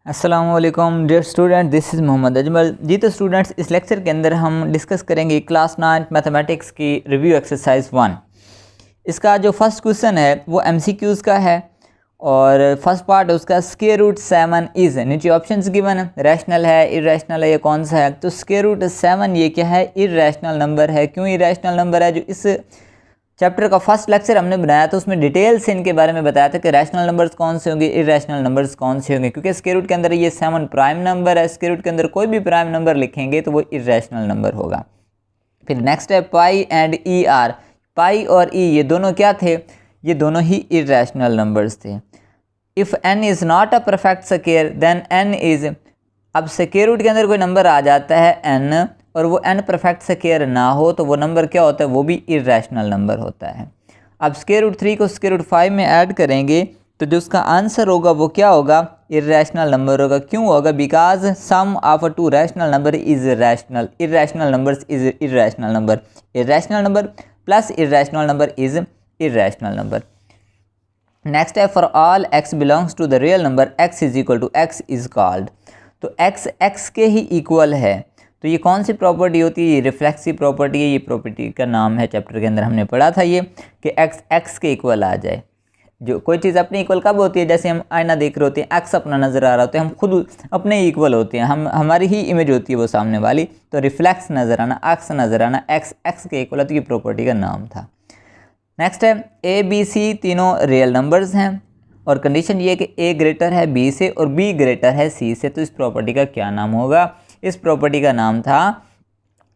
अस्सलामुअलैकुम dear student, this is Mohammad Ajmal ji. तो students, इस लेक्चर के अंदर हम डिस्कस करेंगे क्लास 9 मैथमेटिक्स की रिव्यू एक्सरसाइज 1। इसका जो फर्स्ट क्वेश्चन है वो एमसीक्यूज़ का है और फर्स्ट पार्ट है उसका स्क्वायर रूट 7 इज़। नीचे ऑप्शंस गिवन है, रैशनल है, इरेशनल है, या कौन सा है। तो स्क्वायर रूट 7 ये क्या है? इरेशनल नंबर है। क्यों इरेशनल नंबर है? जो इस चैप्टर का फर्स्ट लेक्चर हमने बनाया था उसमें डिटेल से इनके बारे में बताया था कि रैशनल नंबर्स कौन से होंगे, इरेशनल नंबर्स कौन से होंगे। क्योंकि स्क्वायर रूट के अंदर ये 7 प्राइम नंबर है, स्क्वायर रूट के अंदर कोई भी प्राइम नंबर लिखेंगे तो वो इरेशनल नंबर होगा। फिर नेक्स्ट है पाई एंड ई आर। पाई और ई ये दोनों क्या थे? ये दोनों ही इरेशनल नंबर्स थे। If n is not a perfect square then n is. अब स्क्वायर रूट के अंदर कोई नंबर आ जाता है n और वो n परफेक्ट स्क्वायर ना हो तो वो नंबर क्या होता है? वो भी इरेशनल नंबर होता है। अब स्क्वायर रूट 3 को स्क्वायर रूट 5 में ऐड करेंगे तो जो उसका आंसर होगा वो क्या होगा? इरेशनल नंबर होगा। क्यों होगा? Because sum of two rational number is rational. Irrational number is irrational number. Irrational number plus irrational number is irrational number. Next है for all x belongs to the real number x is equal to x is called. तो x के ही equal है। तो ये कौन सी property होती है? ये रिफ्लेक्सिव प्रॉपर्टी है। ये प्रॉपर्टी का नाम है, चैप्टर के अंदर हमने पढ़ा था ये, कि x के इक्वल आ जाए। जो कोई चीज़ अपने इक्वल कब होती है? जैसे हम आईना देख रहे होते हैं, x अपना नज़र आ रहा होता है, हम खुद अपने इक्वल होते हैं, हमारी ही इमेज होती है वो सामने वाली। तो रिफ्लेक्स नज़र आना, x नज़र आना, x के इक्वल है, तो ये प्रॉपर्टी का नाम था। नेक्स्ट है ए बी सी तीनों रियल नंबर्स हैं और कंडीशन ये है कि ए ग्रेटर है बी से और बी ग्रेटर है सी से। तो इस प्रॉपर्टी का क्या नाम होगा? इस प्रॉपर्टी का नाम था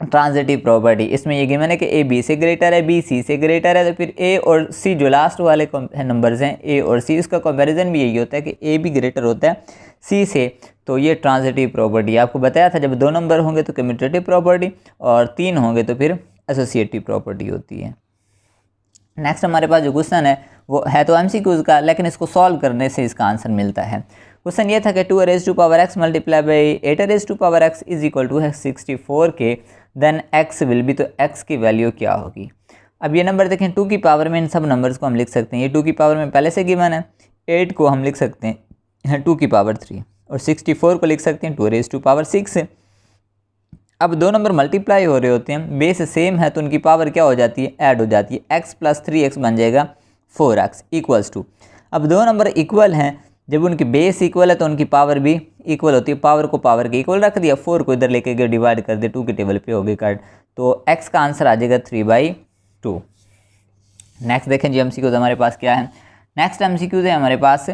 ट्रांजिटिव प्रॉपर्टी। इसमें ये गिवन है कि ए बी से ग्रेटर है, बी सी से ग्रेटर है, तो फिर ए और सी जो लास्ट वाले नंबर्स हैं ए और सी, उसका कंपैरिजन भी यही होता है कि ए भी ग्रेटर होता है सी से। तो ये ट्रांजिटिव प्रॉपर्टी आपको बताया था, जब 2 नंबर होंगे तो कम्यूटेटिव प्रॉपर्टी और 3 होंगे तो फिर एसोसिएटिव प्रॉपर्टी होती है। नेक्स्ट हमारे पास जो क्वेश्चन है वो है तो एमसीक्यूज का, लेकिन इसको सॉल्व करने से इसका आंसर मिलता है। क्वेश्चन ये था कि 2 raise to power x multiply by 8 raise to power x is equal to 64 के देन x विल बी। तो x की वैल्यू क्या होगी? अब ये नंबर देखें, 2 की पावर में इन सब नंबर्स को हम लिख सकते हैं। ये 2 की पावर में पहले से गिवन है। 8 को हम लिख सकते हैं 2 की पावर 3 और 64 को लिख सकते हैं 2 रेज़ टू पावर 6। अब 2 नंबर मल्टीप्लाई हो रहे होते हैं, बेस सेम है तो उनकी पावर क्या हो जाती है? ऐड हो जाती है। x प्लस 3x बन जाएगा 4x इक्वल्स टू। अब 2 नंबर इक्वल हैं, जब उनकी बेस इक्वल है तो उनकी पावर भी इक्वल होती है। पावर को पावर के इक्वल रख दिया, 4 को इधर लेके गए डिवाइड कर दे, 2 के टेबल पे हो गए कट, तो x का आंसर आ जाएगा 3/2। नेक्स्ट देखें जी एमसीक्यूज हमारे पास क्या है। नेक्स्ट एमसीक्यूज है हमारे पास,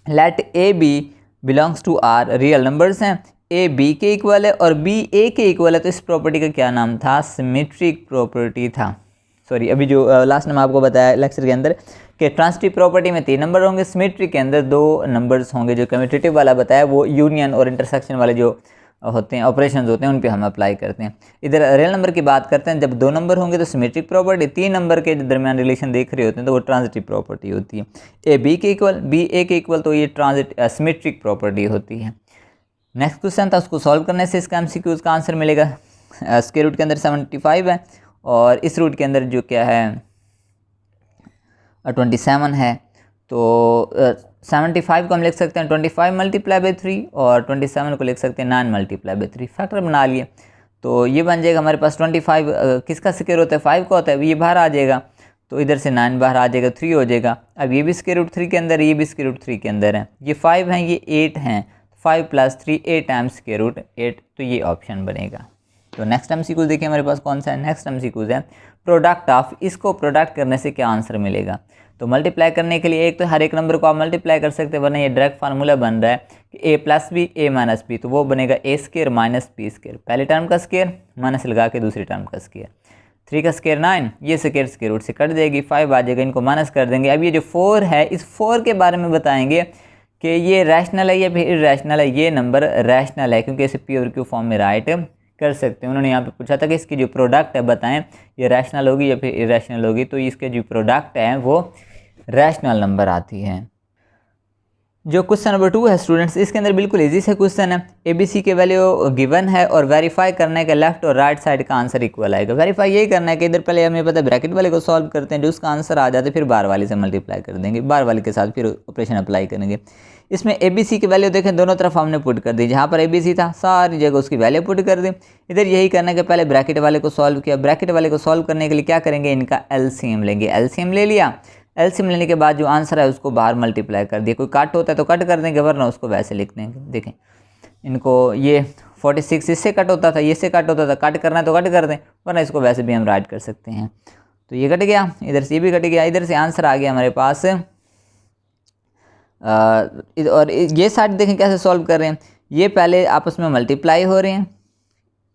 let A B belongs to R. Real numbers हैं, ए बी के इक्वल है और बी ए के इक्वल है। तो इस प्रॉपर्टी का क्या नाम था? सिमेट्रिक प्रॉपर्टी था। सॉरी, अभी जो लास्ट में आपको बताया लेक्चर के अंदर कि ट्रांजिटिव प्रॉपर्टी में 3 नंबर होंगे, सिमेट्रिक के अंदर 2 नंबर्स होंगे। जो कम्यूटेटिव वाला बताया वो यूनियन और इंटरसेक्शन वाले जो होते हैं ऑपरेशंस होते हैं उन पे हम अप्लाई करते हैं। इधर रियल नंबर की बात करते हैं, जब 2 नंबर होंगे तो सिमेट्रिक प्रॉपर्टी, 3 नंबर के दरमियान रिलेशन देख रहे होते हैं तो वो ट्रांजिटिव प्रॉपर्टी होती है। ए बी के इक्वल, बी ए के इक्वल, तो ये सिमेट्रिक प्रॉपर्टी होती है। नेक्स्ट क्वेश्चन था, उसको सॉल्व करने से इसका एमसीक्यूज का आंसर मिलेगा। स्क्वायर रूट के अंदर 75 है और इस रूट के अंदर जो क्या है 27 है। तो 75 को हम लिख सकते हैं 25 मल्टीप्लाई बाई 3 और 27 को लिख सकते हैं 9 मल्टीप्लाई बाई 3। फैक्टर बना लिए तो ये बन जाएगा हमारे पास 25 किसका स्क्वायर होता है? 5 का होता है। ये बाहर आ जाएगा तो इधर से 9 बाहर आ जाएगा, 3 हो जाएगा। अब ये भी स्क्वायर रूट 3 के अंदर, ये भी स्क्वायर रूट 3 के अंदर है। ये 5 हैं, ये 8 हैं, 5 प्लस 3 8 टाइम्स स्क्वायर रूट 8, तो ये ऑप्शन बनेगा। तो नेक्स्ट एमसीक्यूज देखिए हमारे पास कौन सा है। नेक्स्ट एमसीक्यूज है प्रोडक्ट ऑफ। इसको प्रोडक्ट करने से क्या आंसर मिलेगा? तो मल्टीप्लाई करने के लिए एक तो हर एक नंबर को आप मल्टीप्लाई कर सकते हैं, वरना ये डायरेक्ट फार्मूला बन रहा है कि ए प्लस बी ए माइनस बी, तो वो बनेगा ए स्क्वायर माइनस बी स्क्वायर। पहले टर्म का स्क्वायर माइनस लगा के दूसरी टर्म का स्क्वायर। 3 का स्क्वायर 9, ये स्क्वायर स्क्वायर रूट से कट जाएगी, 5 आ जाएगा, इनको माइनस कर देंगे। अब ये जो 4 है, इस 4 के बारे में बताएंगे कि ये रैशनल है या फिर इरेशनल है। ये नंबर रैशनल है क्योंकि इसे पी और क्यू फॉर्म में राइट कर सकते हैं। उन्होंने यहाँ पे पूछा था कि इसकी जो प्रोडक्ट है बताएं, ये रैशनल होगी या फिर इरेशनल होगी। तो इसके जो प्रोडक्ट है वो रैशनल नंबर आती है। जो क्वेश्चन नंबर 2 है स्टूडेंट्स, इसके अंदर बिल्कुल इजी से क्वेश्चन है। ABC के वैल्यू गिवन है और वेरीफाई करने के लेफ्ट और राइट साइड का आंसर इक्वल आएगा। वेरीफाई यही करना है कि इधर पहले हमें पता है ब्रैकेट वाले को सॉल्व करते हैं, जो उसका आंसर आ जाता है फिर बार वाले से मल्टीप्लाई कर देंगे, बार वाले के साथ फिर ऑपरेशन अप्लाई करेंगे। इसमें ABC की वैल्यू देखें दोनों तरफ हमने पुट कर दी, जहाँ पर ABC था सारी जगह उसकी वैल्यू पुट कर दी। इधर यही करना है कि पहले ब्रैकेट वाले को सॉल्व किया, ब्रैकेट वाले को सॉल्व करने के लिए क्या करेंगे, इनका LCM लेंगे। LCM ले लिया, LCM लेने के बाद जो आंसर है उसको बाहर मल्टीप्लाई कर दिया। कोई कट होता है तो कट कर देंगे, वरना उसको वैसे लिख देंगे। देखें इनको ये 46 इससे कट होता था, ये से कट होता था, कट करना है तो कट कर दें, वरना इसको वैसे भी हम राइट कर सकते हैं। तो ये कट गया, इधर से ये भी कट गया, इधर से आंसर आ गया हमारे पास। और ये साइड देखें कैसे सॉल्व कर रहे हैं, ये पहले आपस में मल्टीप्लाई हो रहे हैं,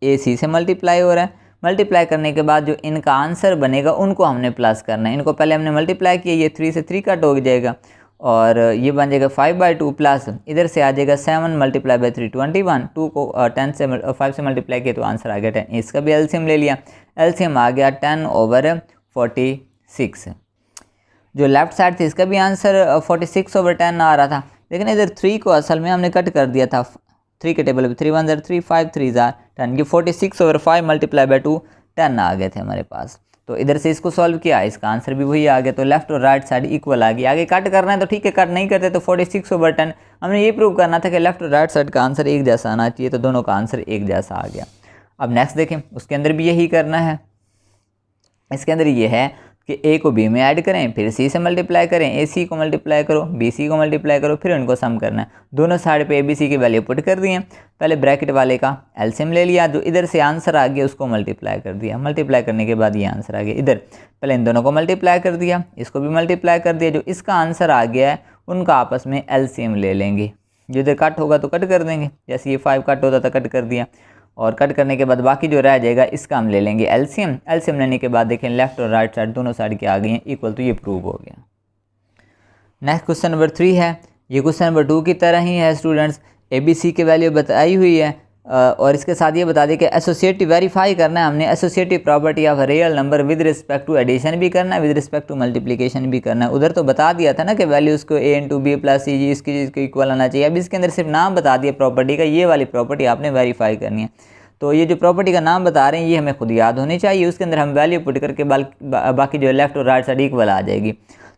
AC से मल्टीप्लाई हो रहा है। मल्टीप्लाई करने के बाद जो इनका आंसर बनेगा उनको हमने प्लस करना है। इनको पहले हमने मल्टीप्लाई किया, ये 3 से 3 कट हो जाएगा और ये बन जाएगा 5/2 प्लस इधर से आ जाएगा 7 मल्टीप्लाई बाई 3 21, 2 को 10 से 5 से मल्टीप्लाई किया तो आंसर आ गया 10। इसका भी LCM ले लिया, LCM आ गया 10/46। जो लेफ्ट साइड थी इसका भी आंसर 46/10 आ रहा था, लेकिन इधर 3 को असल में हमने कट कर दिया था 3 के टेबल पे, 3 1 3 5 3 10, ये 46/5 मल्टीप्लाई बाई 2 10 आ गए थे हमारे पास। तो इधर से इसको सॉल्व किया, इसका आंसर भी वही आ गया। तो लेफ्ट और राइट साइड इक्वल आ गई। आगे कट करना है तो ठीक है, कट नहीं करते तो 46/10। हमने ये प्रूव करना था कि लेफ्ट और राइट साइड का आंसर एक जैसा आना चाहिए, तो दोनों का आंसर एक जैसा आ गया। अब नेक्स्ट देखें, उसके अंदर भी यही करना है। इसके अंदर ये है कि A को B में ऐड करें, फिर C से मल्टीप्लाई करें, AC को मल्टीप्लाई करो, BC को मल्टीप्लाई करो, फिर उनको सम करना है। दोनों साइड पे ABC की वैल्यू पुट कर दी है। पहले ब्रैकेट वाले का LCM ले लिया, जो इधर से आंसर आ गया उसको मल्टीप्लाई कर दिया। मल्टीप्लाई करने के बाद ये आंसर आ गया। इधर पहले इन दोनों को मल्टीप्लाई कर दिया, इसको भी मल्टीप्लाई कर दिया। जो इसका आंसर आ गया है उनका आपस में LCM ले लेंगे। जो इधर कट होगा तो कट कर देंगे, जैसे ये 5 कट होता था कट कर दिया, और कट करने के बाद बाकी जो रह जाएगा इसका हम ले लेंगे LCM। LCM लेने के बाद देखें लेफ्ट और राइट साइड दोनों साइड के आ गई हैं इक्वल, तो ये प्रूव हो गया। नेक्स्ट क्वेश्चन नंबर 3 है, ये क्वेश्चन नंबर 2 की तरह ही है स्टूडेंट्स। ABC की वैल्यू बताई हुई है और इसके साथ ये बता दें कि एसोसिएटिव वेरीफाई करना है हमने। Associative property of real number with respect to addition भी करना है, विद रिस्पेक्ट टू मल्टीप्लिकेशन भी करना है। उधर तो बता दिया था ना कि वैल्यूज़ को A × B + C इसकी चीज़ को इक्वल आना चाहिए। अब इसके अंदर सिर्फ नाम बता दिया प्रॉपर्टी का, ये वाली प्रॉपर्टी आपने वेरीफाई करनी है। तो ये जो प्रॉपर्टी का नाम बता रहे हैं ये हमें खुद याद होनी चाहिए। उसके अंदर हम वैल्यू पुट करके बाकी जो लेफ्ट और राइट साइड इक्वल आ जाएगी।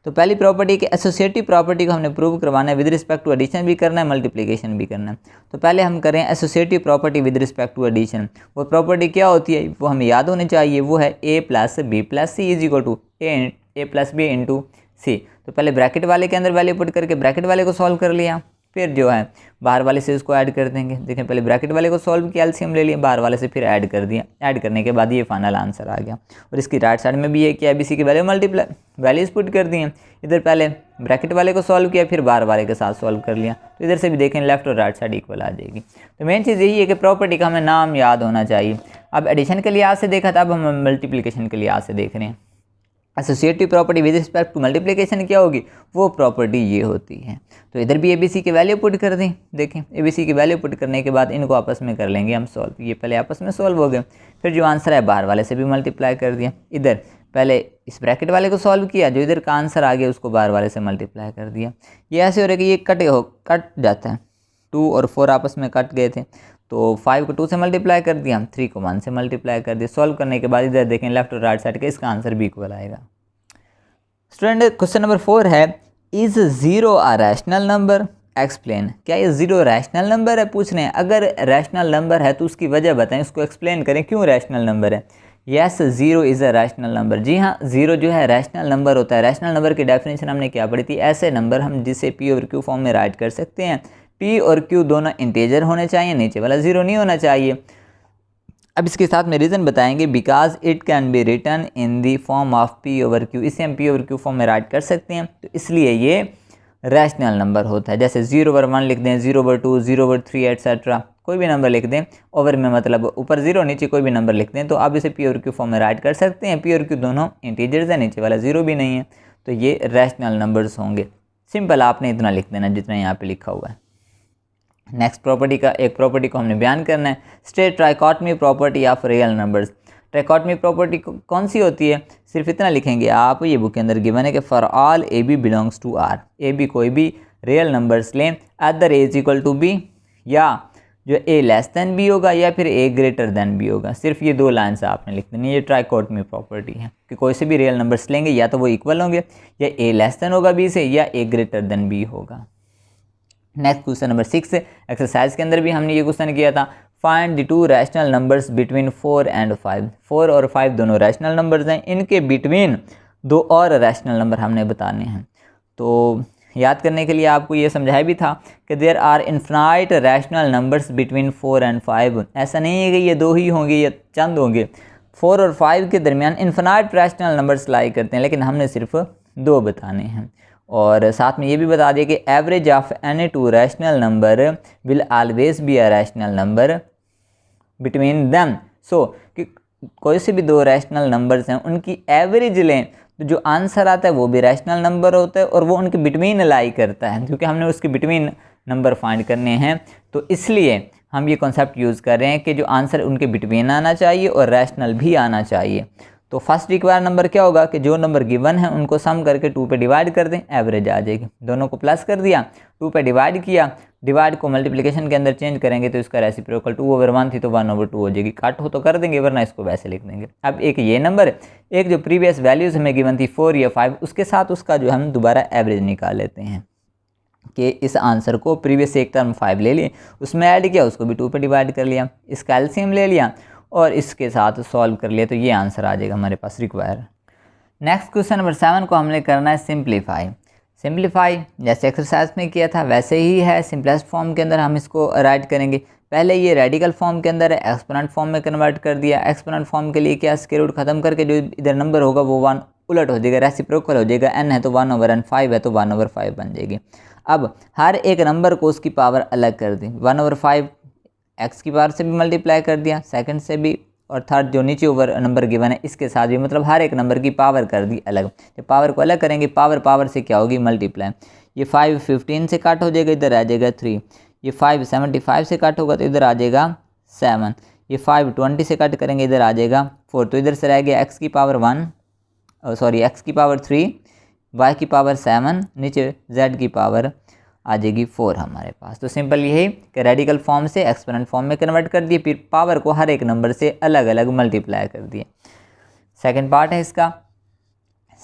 तो पहली प्रॉपर्टी के एसोसिएटिव प्रॉपर्टी को हमने प्रूव करवाना है, विद रिस्पेक्ट टू एडिशन भी करना है, मल्टीप्लिकेशन भी करना है। तो पहले हम करें associative property with respect to addition. वो प्रॉपर्टी क्या होती है वो हमें याद होनी चाहिए, वो है A + B + C is equal to A + B × C। तो पहले ब्रैकेट वाले के अंदर वैल्यू पुट करके ब्रैकेट वाले को सॉल्व कर लिया, फिर जो है बाहर वाले से उसको ऐड कर देंगे। देखें पहले ब्रैकेट वाले को सॉल्व किया, LCM ले लिया, बाहर वाले से फिर ऐड कर दिया। ऐड करने के बाद ये फाइनल आंसर आ गया। और इसकी राइट साइड में भी ये किया, ABC की वैल्यू मल्टीप्लाई वैल्यूज पुट कर दी हैं। इधर पहले ब्रैकेट वाले को सॉल्व किया, फिर बाहर वाले के साथ सॉल्व कर लिया। तो इधर से भी देखें लेफ्ट और राइट साइड इक्वल आ जाएगी। तो मेन चीज़ यही है कि प्रॉपर्टी का हमें नाम याद होना चाहिए। अब एडिशन के लिहाज से देखा था, अब हम मल्टीप्लिकेशन के लिहाज से देख रहे हैं। Associative property with respect to multiplication क्या होगी, वो प्रॉपर्टी ये होती है। तो इधर भी ABC की वैल्यू पुट कर दी। देखें ABC की वैल्यू पुट करने के बाद इनको आपस में कर लेंगे हम सॉल्व। ये पहले आपस में सॉल्व हो गए, फिर जो आंसर है बाहर वाले से भी मल्टीप्लाई कर दिया। इधर पहले इस ब्रैकेट वाले को सॉल्व किया, जो इधर का आंसर आ गया उसको बाहर वाले से मल्टीप्लाई कर दिया। ये ऐसे हो रहा है कि ये कट जाता है, 2 और 4 आपस में कट गए थे, तो 5 को 2 से मल्टीप्लाई कर दिया, 3 को 1 से मल्टीप्लाई कर दिया। सॉल्व करने के बाद इधर देखें लेफ्ट और राइट साइड का इसका आंसर भी इक्वल आएगा। स्टूडेंट क्वेश्चन नंबर 4 है, is 0 a rational number, explain. क्या ये 0 रैशनल नंबर है, पूछ रहे हैं। अगर रैशनल नंबर है तो उसकी वजह बताएं, उसको एक्सप्लेन करें क्यों रैशनल नंबर है। Yes 0 is a rational number. जी हाँ, 0 जो है रैशनल नंबर होता है। रैशनल नंबर की डेफिनेशन हमने क्या पढ़ी थी, ऐसे नंबर हम जिसे P और Q फॉर्म में राइट कर सकते हैं। P और Q दोनों इंटीजर होने चाहिए, नीचे वाला 0 नहीं होना चाहिए। अब इसके साथ में रीज़न बताएंगे, because it can be written in the form of P/Q। इसे हम P/Q फॉर्म में राइट कर सकते हैं, तो इसलिए ये रैशनल नंबर होता है। जैसे 0/1 लिख दें, 0/2, 0/3 एट्सेट्रा, कोई भी नंबर लिख दें। ओवर में मतलब ऊपर 0 नीचे कोई भी नंबर लिख दें, तो आप इसे P/Q फॉर्म में राइट कर सकते हैं। P/Q दोनों इंटीजर्स हैं, नीचे वाला 0 भी नहीं है, तो ये रैशनल नंबर्स होंगे। सिंपल आपने इतना लिख देना जितना यहाँ पे लिखा हुआ है। नेक्स्ट प्रॉपर्टी का एक प्रॉपर्टी को हमने बयान करना है, state trichotomy property of real numbers. Trichotomy property कौन सी होती है, सिर्फ इतना लिखेंगे आप, ये बुक के अंदर गिवन है कि for all AB belongs to R। AB कोई भी रियल नंबर्स लें either A is equal to B, या जो ए लेस देन बी होगा या फिर ए ग्रेटर देन बी होगा। सिर्फ ये 2 लाइन्स आपने लिख देनी। ये ट्राइकोटमी प्रॉपर्टी है कि कोई से भी रियल नंबर्स लेंगे या तो वो इक्वल होंगे, या ए लेस देन होगा बी से, या ए ग्रेटर देन बी होगा। नेक्स्ट क्वेश्चन नंबर 6 एक्सरसाइज के अंदर भी हमने ये क्वेश्चन किया था, find the 2 rational numbers between 4 and 5। 4 और 5 दोनों रैशनल नंबर्स हैं, इनके बिटवीन 2 और रैशनल नंबर हमने बताने हैं। तो याद करने के लिए आपको ये समझाया भी था कि there are infinite rational numbers between 4 and 5। ऐसा नहीं है कि ये 2 ही होंगे या चंद होंगे, 4 और 5 के दरमियान इन्फिनाइट रैशनल नंबर्स लाई करते हैं, लेकिन हमने सिर्फ 2 बताने हैं। और साथ में ये भी बता दिया कि average of any 2 rational number will always be a rational number between them. सो कि कोई से भी 2 रैशनल नंबर्स हैं, उनकी एवरेज लें तो जो आंसर आता है वो भी रैशनल नंबर होता है और वो उनके बिटवीन लाई करता है, क्योंकि हमने उसके बिटवीन नंबर फाइंड करने हैं। तो इसलिए हम ये कॉन्सेप्ट यूज़ कर रहे हैं कि जो आंसर उनके बिटवीन आना चाहिए और रैशनल भी आना चाहिए। तो फर्स्ट रिक्वायर नंबर क्या होगा कि जो नंबर गिवन है उनको सम करके 2 पे डिवाइड कर दें, एवरेज आ जाएगी। दोनों को प्लस कर दिया, 2 पे डिवाइड किया, डिवाइड को मल्टीप्लिकेशन के अंदर चेंज करेंगे तो इसका रेसिप्रोकल 2/1 थी तो 1/2 हो जाएगी। काट हो तो कर देंगे, वरना इसको वैसे लिख देंगे। अब एक ये नंबर, एक जो प्रीवियस वैल्यूज़ हमें गिवन थी 4 या 5, उसके साथ उसका जो हम दोबारा एवरेज निकाल लेते हैं कि इस आंसर को प्रीवियस एक टर्म 5 ले लिए, उसमें ऐड किया, उसको भी 2 पे डिवाइड कर लिया, इसका एलसीएम ले लिया और इसके साथ सॉल्व कर लिया, तो ये आंसर आ जाएगा हमारे पास रिक्वायर। नेक्स्ट क्वेश्चन नंबर 7 को हमने करना है सिंप्लीफाई। सिंप्लीफाई जैसे एक्सरसाइज में किया था वैसे ही है, सिंपलेस्ट फॉर्म के अंदर हम इसको राइट करेंगे। पहले ये रेडिकल फॉर्म के अंदर है, एक्सपोनेंट फॉर्म में कन्वर्ट कर दिया। एक्सपोनेंट फॉर्म के लिए क्या, स्क्वायर रूट खत्म करके जो इधर नंबर होगा वो 1 उलट हो जाएगा, रेसिप्रोकल हो जाएगा। n है तो 1/n, 5 है तो 1/5 बन जाएगी। अब हर एक नंबर को उसकी पावर अलग कर दी, 1/5 एक्स की पावर से भी मल्टीप्लाई कर दिया, सेकंड से भी, और थर्ड जो नीचे ओवर नंबर गिवन है इसके साथ भी, मतलब हर एक नंबर की पावर कर दी अलग। जब पावर को अलग करेंगे, पावर से क्या होगी, मल्टीप्लाई। ये 5 15 से कट हो जाएगा, इधर आ जाएगा 3। ये 5 75 से कट होगा तो इधर आ जाएगा 7। ये 5 20 से कट करेंगे, इधर आ जाएगा 4। तो इधर से रह गया एक्स की पावर 3, वाई की पावर 7, नीचे जेड की पावर आ जाएगी 4 हमारे पास। तो सिंपल यही कि रेडिकल फॉर्म से एक्सपोनेंट फॉर्म में कन्वर्ट कर दिए, फिर पावर को हर एक नंबर से अलग अलग मल्टीप्लाई कर दिए। सेकंड पार्ट है इसका,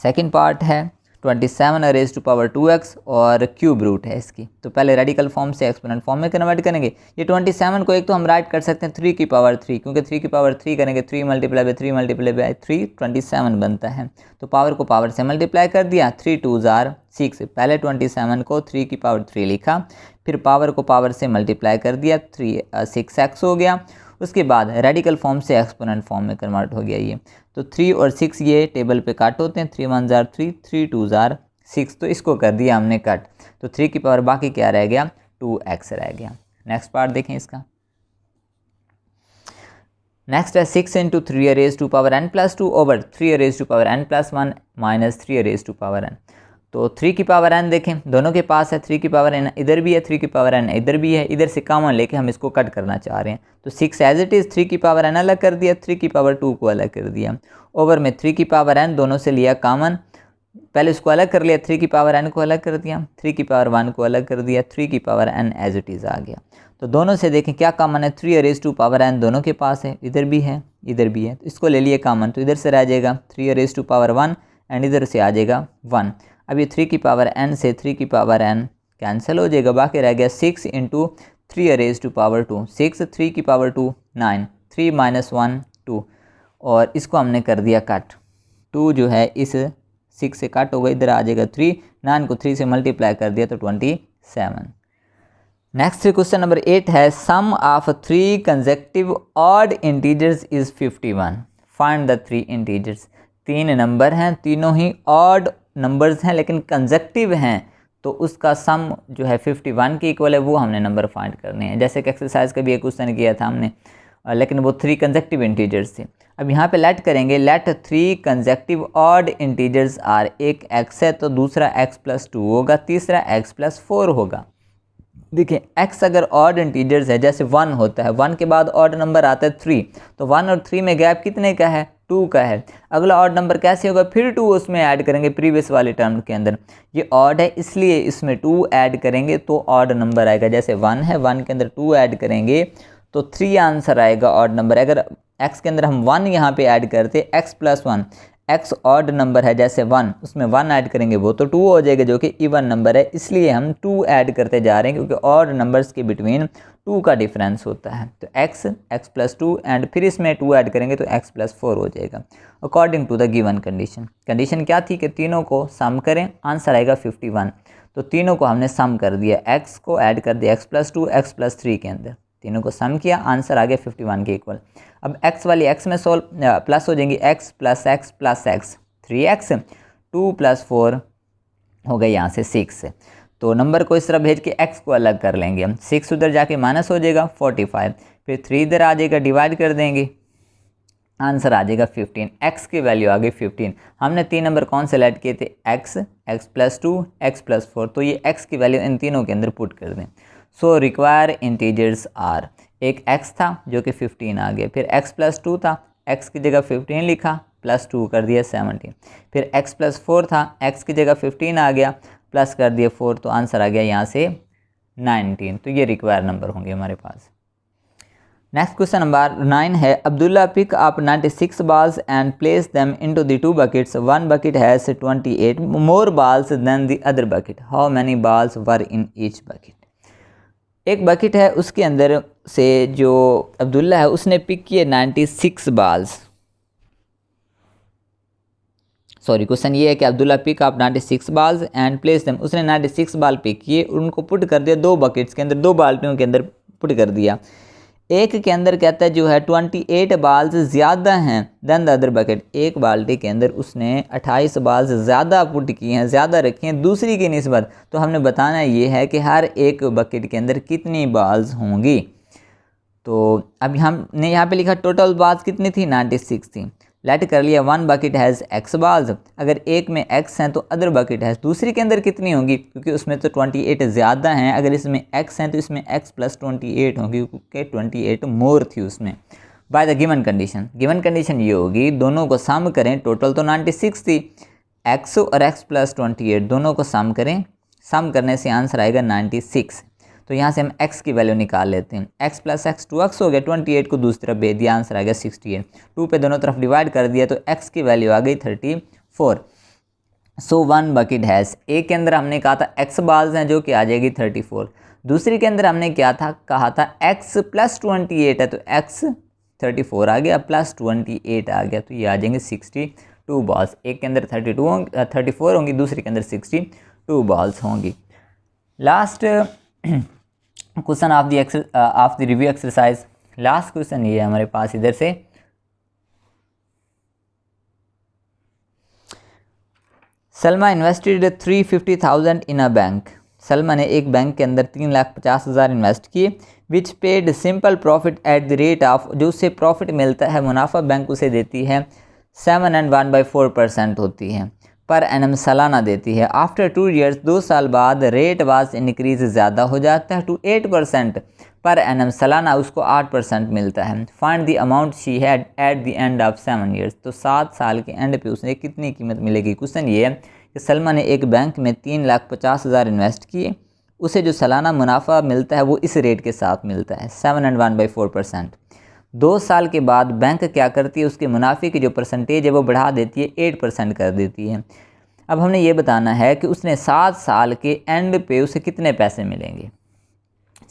सेकंड पार्ट है 27 रेज़ टू पावर 2x और क्यूब रूट है इसकी। तो पहले रेडिकल फॉर्म से एक्सपोनेंट फॉर्म में कन्वर्ट करेंगे। ये 27 को एक तो हम राइट कर सकते हैं 3 की पावर 3, क्योंकि 3 की पावर 3 करेंगे, 3 मल्टीप्लाई बाई 3 मल्टीप्लाई बाई 3 27 बनता है। तो पावर को पावर से मल्टीप्लाई कर दिया, 3 2 जार 6। पहले 27 को 3 की पावर 3 लिखा, फिर पावर को पावर से मल्टीप्लाई कर दिया, 6x हो गया। उसके बाद रेडिकल फॉर्म से एक्सपोनेंट फॉर्म में कन्वर्ट हो गया ये। तो 3 और 6 ये टेबल पे काट होते हैं, 3 1 जार 3, 3 2 जार 6। तो इसको कर दिया हमने कट, तो 3 की पावर बाकी क्या रह गया, 2x रह गया। नेक्स्ट पार्ट देखें इसका। नेक्स्ट है 6 into 3 raise to power n plus 2 over 3 raise to power n plus 1 minus 3 raise to power n। तो 3 की पावर n देखें दोनों के पास है, 3 की पावर n इधर भी है, 3 की पावर n इधर भी है, इधर से कॉमन लेके हम इसको कट करना चाह रहे हैं। तो 6 एज इट इज़ 3 की पावर n अलग कर दिया, 3 की पावर 2 को अलग कर दिया, ओवर में 3 की पावर n दोनों से लिया कॉमन, पहले इसको अलग कर लिया, 3 की पावर n को अलग कर दिया, 3 की पावर 1 को अलग कर दिया, 3 की power n as it is आ गया। तो दोनों से देखें क्या कॉमन है, 3 रेज़ टू पावर n दोनों के पास है, इधर भी है इधर भी है, तो इसको ले लिए कॉमन, तो इधर से रह जाएगा 3 रेज़ टू पावर 1 एंड इधर से आ जाएगा 1। अब ये 3 की पावर n से 3 की पावर n कैंसिल हो जाएगा, बाकी रह गया 6 इंटू 3 रेज़ टू पावर 2, 6 3 की पावर 2 9, 3 माइनस 1 2, और इसको हमने कर दिया कट। 2 जो है इस 6 से कट होगा, इधर आ जाएगा 3, 9 को 3 से मल्टीप्लाई कर दिया तो 27। नेक्स्ट क्वेश्चन नंबर 8 है sum of 3 consecutive odd integers is 51। Find the 3 integers. 3 number हैं, तीनों ही ऑड नंबर्स हैं लेकिन कंसेक्टिव हैं, तो उसका सम जो है 51 के इक्वल है, वो हमने नंबर फाइंड करने हैं। जैसे कि एक्सरसाइज का भी एक क्वेश्चन किया था हमने, लेकिन वो 3 कंसेक्टिव इंटीजर्स थे। अब यहाँ पे लेट करेंगे, let 3 consecutive odd integers are, एक x है तो दूसरा x प्लस 2 होगा, तीसरा x प्लस 4 होगा। देखिए x अगर ऑड इंटीजर्स है, जैसे 1 होता है, 1 के बाद ऑड नंबर आता है 3, तो 1 और 3 में गैप कितने का है, 2 का है। अगला ऑड नंबर कैसे होगा, फिर 2 उसमें ऐड करेंगे प्रीवियस वाले टर्म के अंदर। ये ऑड है इसलिए इसमें 2 ऐड करेंगे तो ऑड नंबर आएगा। जैसे 1 है, 1 के अंदर 2 ऐड करेंगे तो 3 आंसर आएगा ऑड नंबर। अगर x के अंदर हम 1 यहाँ पे ऐड करते, x plus 1, x odd number है जैसे 1, उसमें 1 ऐड करेंगे वो तो 2 हो जाएगा जो कि इवन नंबर है, इसलिए हम 2 ऐड करते जा रहे हैं क्योंकि ऑड नंबर्स के बिटवीन 2 का डिफरेंस होता है। तो x प्लस 2 एंड फिर इसमें 2 ऐड करेंगे तो x प्लस 4 हो जाएगा according to the given condition. Condition क्या थी कि तीनों को सम करें, आंसर आएगा 51। तो तीनों को हमने सम कर दिया, x को ऐड कर दिया x प्लस 2 x प्लस 3 के अंदर, तीनों को सम किया, आंसर आ गया 51 के इक्वल। अब x वाली x में प्लस हो जाएंगी, x plus x plus x 3x, 2 plus 4 हो गए यहाँ से 6। तो नंबर को इस तरह भेज के x को अलग कर लेंगे हम, 6 उधर जाके माइनस हो जाएगा 45, फिर 3 इधर आ जाएगा, डिवाइड कर देंगे, आंसर आ जाएगा 15। x की वैल्यू आ गई 15। हमने 3 नंबर कौन से लेट किए थे, x प्लस 2 x प्लस 4, तो ये x की वैल्यू इन तीनों के अंदर पुट कर दें। सो रिक्वायर इंटीजर्स आर, एक x था जो कि 15 आ गया, फिर x प्लस 2 था, x की जगह 15 लिखा, प्लस 2 कर दिया 17, फिर x प्लस 4 था, x की जगह 15 आ गया, प्लस कर दिया 4, तो आंसर आ गया यहाँ से 19। तो ये रिक्वायर नंबर होंगे हमारे पास। नेक्स्ट क्वेश्चन नंबर 9 है, Abdullah pick up 96 balls and place them into the 2 buckets. One bucket has 28 more balls than the other bucket. How many balls were in each bucket? एक bucket है, उसके अंदर से जो अब्दुल्ला है उसने पिक किए 96 बाल्स। सॉरी, क्वेश्चन ये है कि Abdullah pick up 96 balls and place them, उसने 96 बाल पिक किए और उनको पुट कर दिया 2 बकेट्स के अंदर, 2 बाल्टियों के अंदर पुट कर दिया। एक के अंदर कहता है जो है 28 बाल्स ज़्यादा हैं देन द अदर बकेट, एक बाल्टी के अंदर उसने 28 बाल्स ज़्यादा पुट किए हैं, ज़्यादा रखे हैं दूसरी की निस्बत। तो हमने बताना ये है कि हर एक बकेट के अंदर कितनी बाल्स होंगी। तो अभी हमने यहाँ पे लिखा टोटल बाल्स कितनी थी, 96 थी। लेट कर लिया 1 बकेट हैज़ x बाल्स, अगर एक में x हैं तो अदर बकेट हैज़ दूसरी के अंदर कितनी होंगी, क्योंकि उसमें तो 28 ज़्यादा हैं, अगर इसमें x हैं तो इसमें x प्लस 28 होंगी क्योंकि 28 मोर थी उसमें। By the given condition, given condition ये होगी दोनों को सम करें, टोटल तो 96 थी, x और x प्लस 28 दोनों को सम करें, सम करने से आंसर आएगा 96। तो यहाँ से हम x की वैल्यू निकाल लेते हैं, x प्लस x 2x हो गया, 28 को दूसरी तरफ भेज दिया, आंसर आ गया 68, 2 पे दोनों तरफ डिवाइड कर दिया तो x की वैल्यू आ गई 34। सो 1 बकेट हैज़, एक के अंदर हमने कहा था x बाल्स हैं जो कि आ जाएगी 34, दूसरी के अंदर हमने क्या था कहा था x प्लस 28 है तो x 34 आ गया, प्लस 28 आ गया, तो ये आ जाएंगे 62 बॉल्स। एक के अंदर 34 होंगी, दूसरी के अंदर 62 बॉल्स होंगी। Last question of the review exercise, last question ये है हमारे पास इधर से। Salma invested 350,000 in a bank, Salma ने एक बैंक के अंदर 3,50,000 इन्वेस्ट किए, which paid simple profit at the rate of, जो उससे प्रॉफिट मिलता है मुनाफा बैंक उसे देती है 7 and 1/4% होती है, पर एनम सालाना देती है। आफ्टर 2 years, 2 साल बाद रेट वाज इंक्रीज ज़्यादा हो जाता है टू 8%, पर एनम सालाना उसको 8% मिलता है। Find the amount she had at the end of 7 years, तो 7 साल के एंड पे उसे कितनी कीमत मिलेगी। क्वेश्चन ये है कि सलमा ने एक बैंक में 3,50,000 इन्वेस्ट किए, उसे जो सालाना मुनाफा मिलता है वो इस रेट के साथ मिलता है 7 and 1/4%। 2 साल के बाद बैंक क्या करती है, उसके मुनाफे की जो परसेंटेज है वो बढ़ा देती है, 8% कर देती है। अब हमने ये बताना है कि उसने 7 साल के एंड पे उसे कितने पैसे मिलेंगे।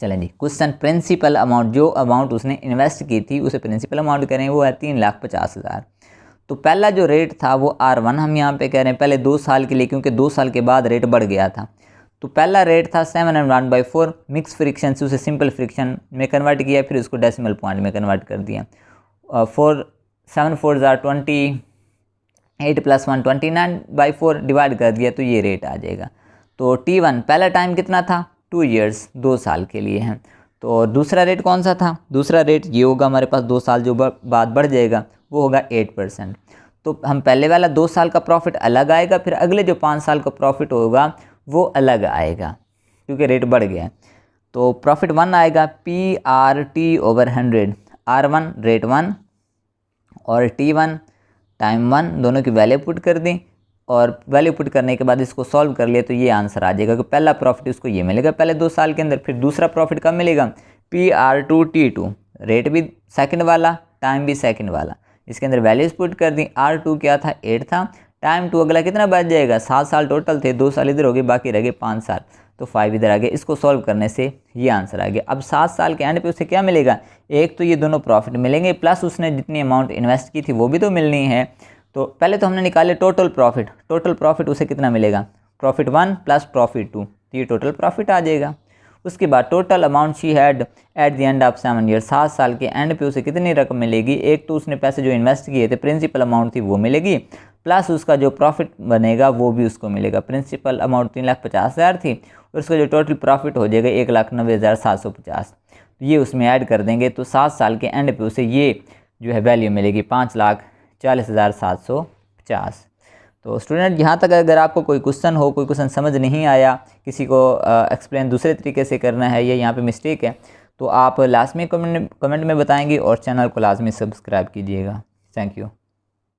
चलें जी, क्वेश्चन प्रिंसिपल अमाउंट, जो अमाउंट उसने इन्वेस्ट की थी उसे प्रिंसिपल अमाउंट करें, वो है 3,50,000। तो पहला जो रेट था वो R1 हम यहाँ पे कह रहे हैं, पहले 2 साल के लिए, क्योंकि 2 साल के बाद रेट बढ़ गया था। तो पहला रेट था 7 and 1/4, मिक्स फ्रिक्शन से उसे सिंपल फ्रिक्शन में कन्वर्ट किया, फिर उसको डेसिमल पॉइंट में कन्वर्ट कर दिया। 7 4 28 प्लस 1 29/4 डिवाइड कर दिया, तो ये रेट आ जाएगा। तो T1 पहला टाइम कितना था, 2 years, 2 साल के लिए हैं। तो दूसरा रेट कौन सा था, दूसरा रेट ये होगा हमारे पास, 2 साल जो बाद बढ़ जाएगा वो होगा 8%। तो हम पहले वाला 2 साल का प्रॉफिट अलग आएगा, फिर अगले जो 5 साल का प्रॉफिट होगा वो अलग आएगा क्योंकि रेट बढ़ गया है। तो प्रॉफिट 1 आएगा PRT/100, R1 रेट 1 और T1 टाइम 1 दोनों की वैल्यू पुट कर दी और वैल्यू पुट करने के बाद इसको सॉल्व कर लिया तो ये आंसर आ जाएगा कि पहला प्रॉफिट उसको ये मिलेगा पहले 2 साल के अंदर। फिर दूसरा प्रॉफिट कब मिलेगा, PR2T2, रेट भी सेकंड वाला, टाइम भी सेकंड वाला। इसके अंदर वैल्यूज पुट कर दी। R2 क्या था, 8 था। टाइम 2 अगला कितना बच जाएगा, 7 साल टोटल थे, 2 साल इधर हो गए, बाकी रह गए 5 साल, तो 5 इधर आ गए। इसको सॉल्व करने से ये आंसर आ गया। अब 7 साल के एंड पे उसे क्या मिलेगा, एक तो ये दोनों प्रॉफिट मिलेंगे प्लस उसने जितनी अमाउंट इन्वेस्ट की थी वो भी तो मिलनी है। तो पहले तो हमने निकाले टोटल प्रॉफिट, टोटल प्रॉफिट उसे कितना मिलेगा, प्रॉफिट 1 प्लस प्रॉफिट 2, तो ये टोटल प्रॉफिट आ जाएगा। उसके बाद total amount she had at the end of 7 year, 7 साल के एंड पे उसे कितनी रकम मिलेगी, एक तो उसने पैसे जो इन्वेस्ट किए थे प्रिंसिपल अमाउंट थी वो मिलेगी, प्लस उसका जो प्रॉफिट बनेगा वो भी उसको मिलेगा। प्रिंसिपल अमाउंट 3,50,000 थी और उसका जो टोटल प्रॉफिट हो जाएगा 1,90,750, तो ये उसमें ऐड कर देंगे तो 7 साल के एंड पे उसे ये जो है वैल्यू मिलेगी 5,40,750। तो स्टूडेंट यहाँ तक अगर आपको कोई क्वेश्चन हो, कोई क्वेश्चन समझ नहीं आया, किसी को एक्सप्लेन दूसरे तरीके से करना है या यहाँ पे मिस्टेक है, तो आप लास्ट में कमेंट में बताएंगे और चैनल को लाजमी सब्सक्राइब कीजिएगा। Thank you.